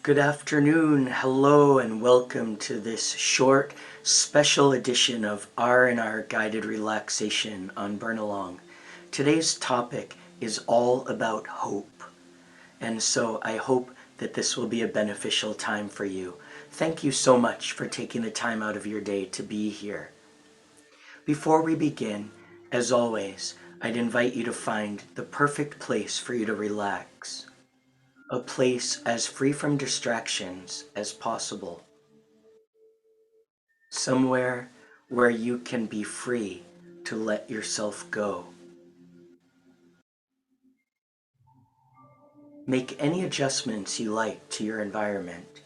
Good afternoon, hello, and welcome to this short special edition of R&R Guided Relaxation on Burn Along. Today's topic is all about hope, and so I hope that this will be a beneficial time for you. Thank you so much for taking the time out of your day to be here. Before we begin, as always, I'd invite you to find the perfect place for you to relax. A place as free from distractions as possible. Somewhere where you can be free to let yourself go. Make any adjustments you like to your environment,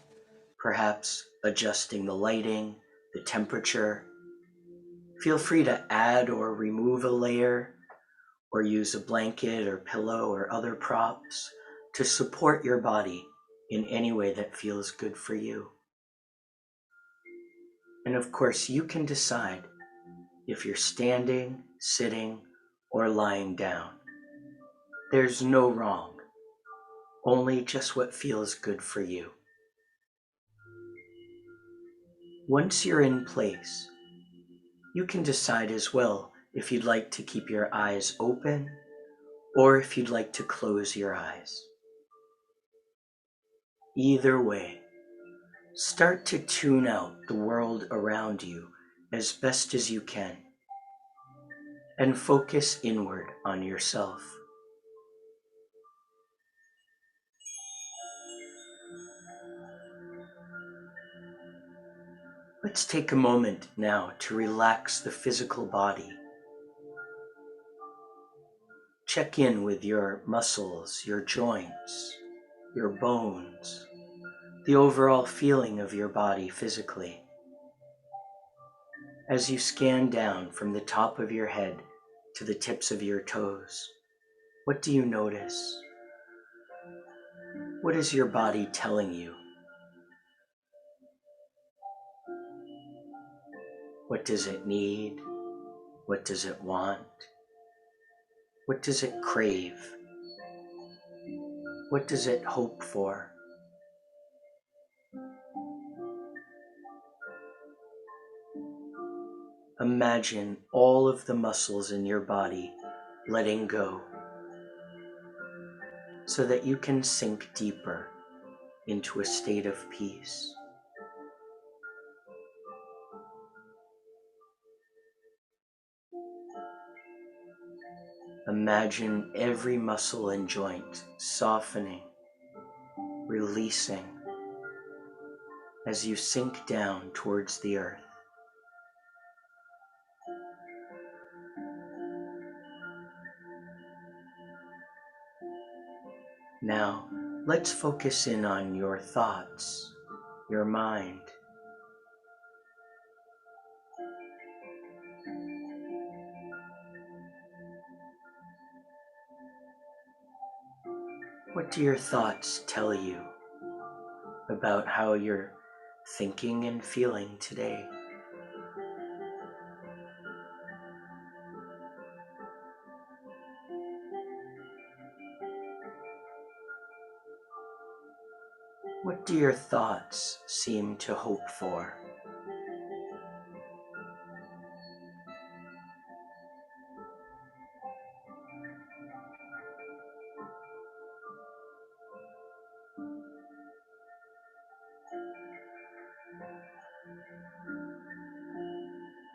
perhaps adjusting the lighting, the temperature. Feel free to add or remove a layer, or use a blanket or pillow or other props to support your body in any way that feels good for you. And of course, you can decide if you're standing, sitting, or lying down. There's no wrong, only just what feels good for you. Once you're in place, you can decide as well if you'd like to keep your eyes open or if you'd like to close your eyes. Either way, start to tune out the world around you as best as you can and focus inward on yourself. Let's take a moment now to relax the physical body. Check in with your muscles, your joints, your bones, the overall feeling of your body physically. As you scan down from the top of your head to the tips of your toes, what do you notice? What is your body telling you? What does it need? What does it want? What does it crave? What does it hope for? Imagine all of the muscles in your body letting go so that you can sink deeper into a state of peace. Imagine every muscle and joint softening, releasing as you sink down towards the earth. Now, let's focus in on your thoughts, your mind. What do your thoughts tell you about how you're thinking and feeling today? What do your thoughts seem to hope for?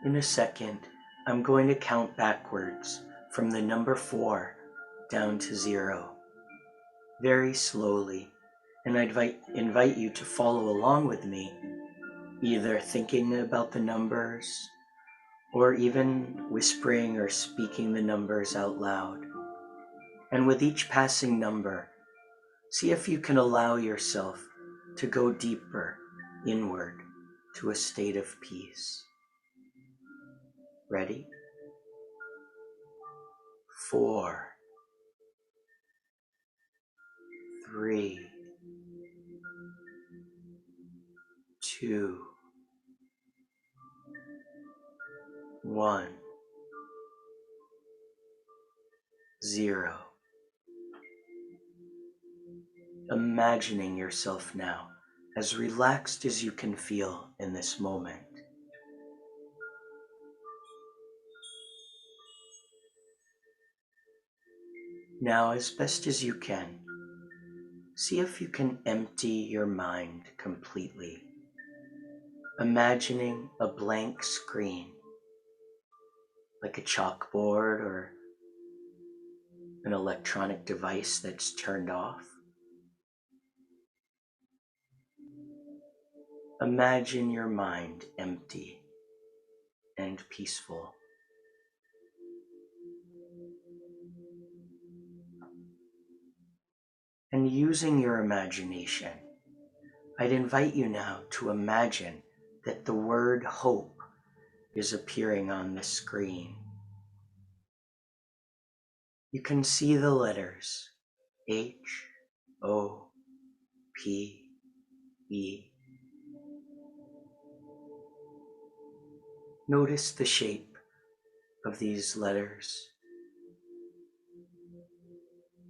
In a second, I'm going to count backwards from the number 4 down to 0, very slowly, and I invite you to follow along with me, either thinking about the numbers or even whispering or speaking the numbers out loud. And with each passing number, see if you can allow yourself to go deeper inward to a state of peace. Ready? 4, 3, 2, 1, 0. Imagining yourself now as relaxed as you can feel in this moment. Now, as best as you can, see if you can empty your mind completely, imagining a blank screen, like a chalkboard or an electronic device that's turned off. Imagine your mind empty and peaceful. And using your imagination, I'd invite you now to imagine that the word hope is appearing on the screen. You can see the letters H-O-P-E. Notice the shape of these letters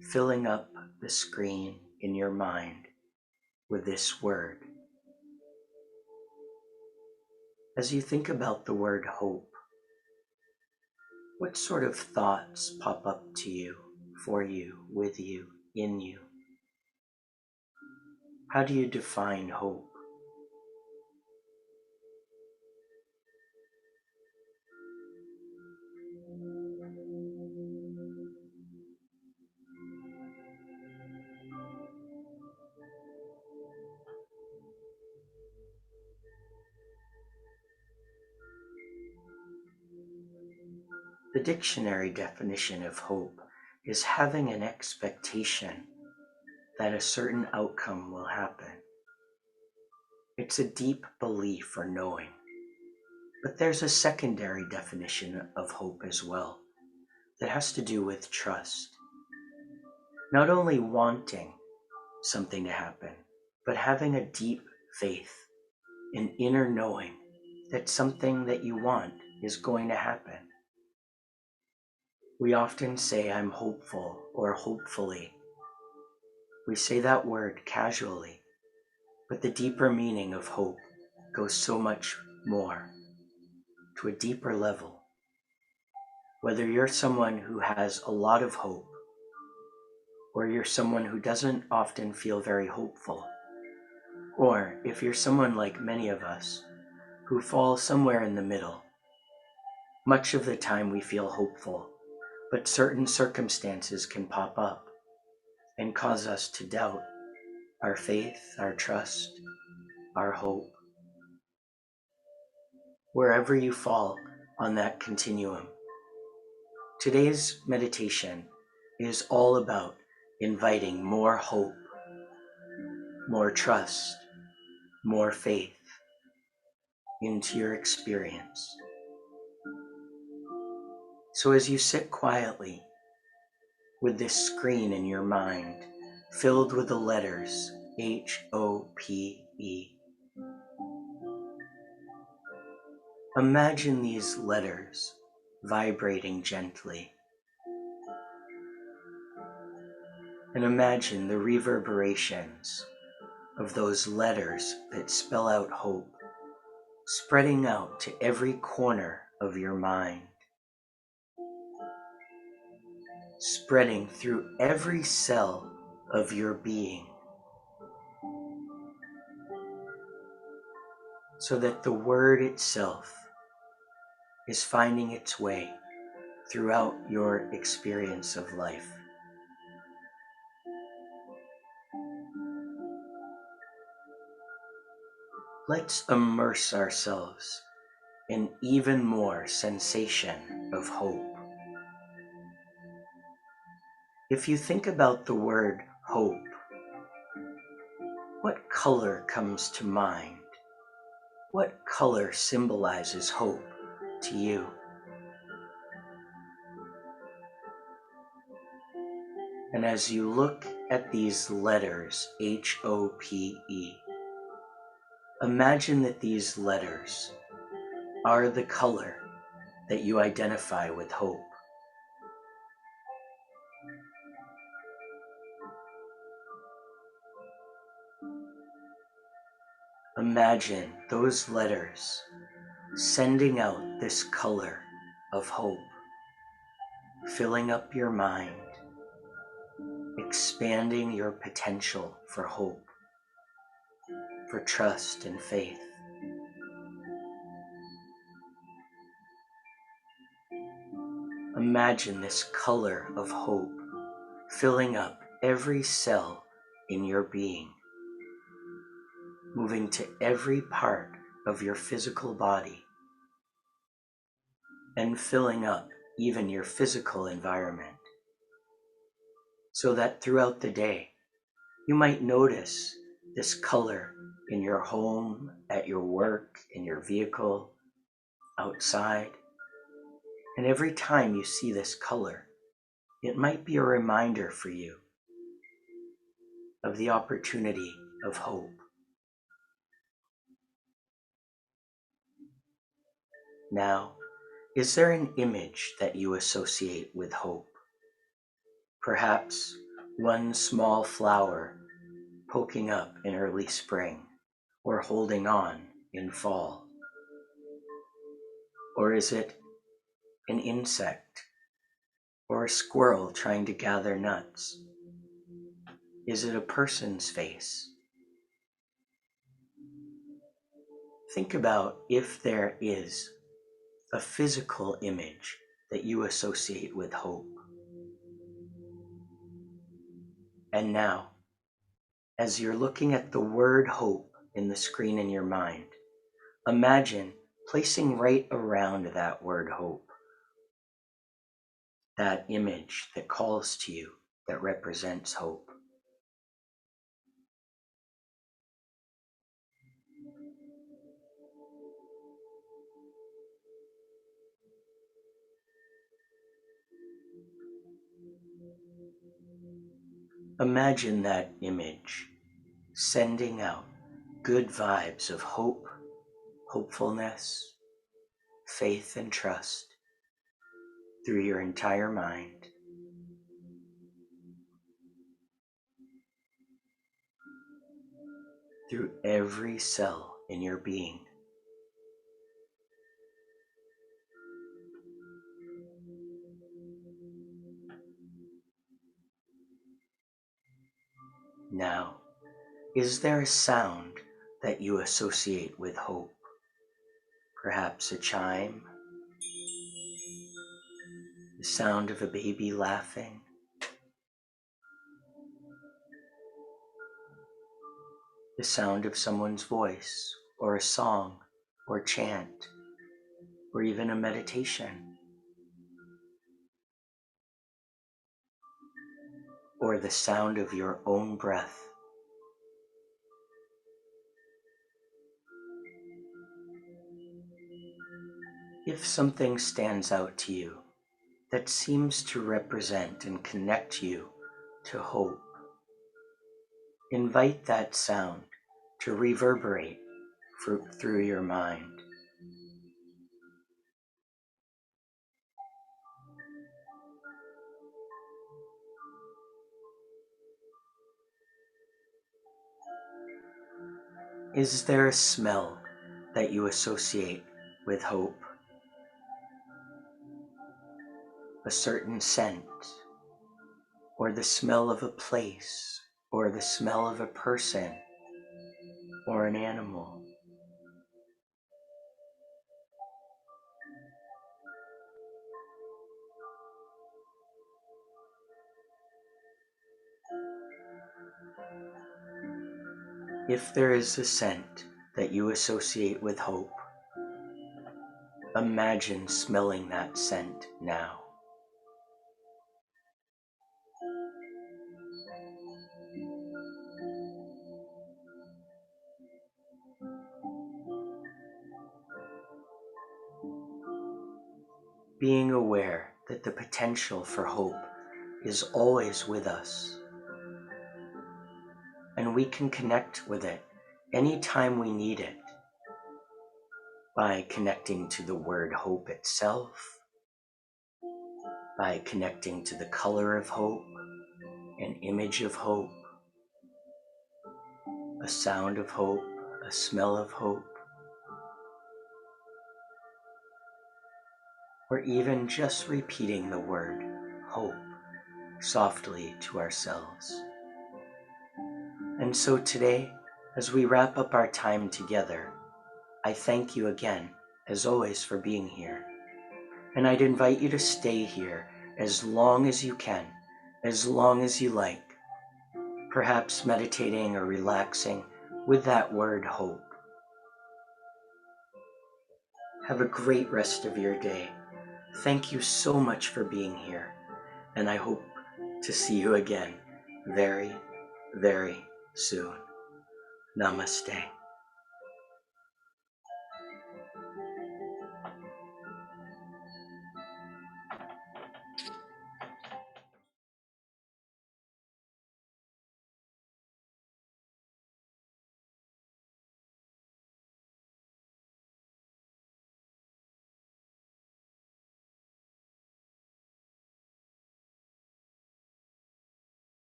filling up the screen in your mind with this word. As you think about the word hope, what sort of thoughts pop up to you, for you, with you, in you? How do you define hope? The dictionary definition of hope is having an expectation that a certain outcome will happen. It's a deep belief or knowing. But there's a secondary definition of hope as well that has to do with trust. Not only wanting something to happen, but having a deep faith, an inner knowing that something that you want is going to happen. We often say, I'm hopeful, or hopefully. We say that word casually, but the deeper meaning of hope goes so much more, to a deeper level. Whether you're someone who has a lot of hope, or you're someone who doesn't often feel very hopeful, or if you're someone like many of us who fall somewhere in the middle, much of the time we feel hopeful, but certain circumstances can pop up and cause us to doubt our faith, our trust, our hope. Wherever you fall on that continuum, today's meditation is all about inviting more hope, more trust, more faith into your experience. So as you sit quietly with this screen in your mind filled with the letters H-O-P-E, imagine these letters vibrating gently, and imagine the reverberations of those letters that spell out hope spreading out to every corner of your mind, spreading through every cell of your being, so that the word itself is finding its way throughout your experience of life. Let's immerse ourselves in even more sensation of hope. If you think about the word hope, what color comes to mind? What color symbolizes hope to you? And as you look at these letters, H-O-P-E, imagine that these letters are the color that you identify with hope. Imagine those letters sending out this color of hope, filling up your mind, expanding your potential for hope, for trust and faith. Imagine this color of hope filling up every cell in your being, moving to every part of your physical body, and filling up even your physical environment, so that throughout the day you might notice this color in your home, at your work, in your vehicle, outside. And every time you see this color, it might be a reminder for you of the opportunity of hope. Now, is there an image that you associate with hope? Perhaps one small flower poking up in early spring, or holding on in fall? Or is it an insect or a squirrel trying to gather nuts? Is it a person's face? Think about if there is a physical image that you associate with hope. And now, as you're looking at the word hope in the screen in your mind, imagine placing right around that word hope that image that calls to you, that represents hope. Imagine that image sending out good vibes of hope, hopefulness, faith, and trust through your entire mind. Through every cell in your being. Now, is there a sound that you associate with hope? Perhaps a chime, the sound of a baby laughing, the sound of someone's voice, or a song, or chant, or even a meditation, or the sound of your own breath. If something stands out to you that seems to represent and connect you to hope, invite that sound to reverberate through your mind. Is there a smell that you associate with hope? A certain scent, or the smell of a place, or the smell of a person, or an animal? If there is a scent that you associate with hope, imagine smelling that scent now. Being aware that the potential for hope is always with us, and we can connect with it anytime we need it by connecting to the word hope itself, by connecting to the color of hope, an image of hope, a sound of hope, a smell of hope, or even just repeating the word hope softly to ourselves. And so today, as we wrap up our time together, I thank you again, as always, for being here. And I'd invite you to stay here as long as you can, as long as you like, perhaps meditating or relaxing with that word hope. Have a great rest of your day. Thank you so much for being here, and I hope to see you again very, very soon. Namaste.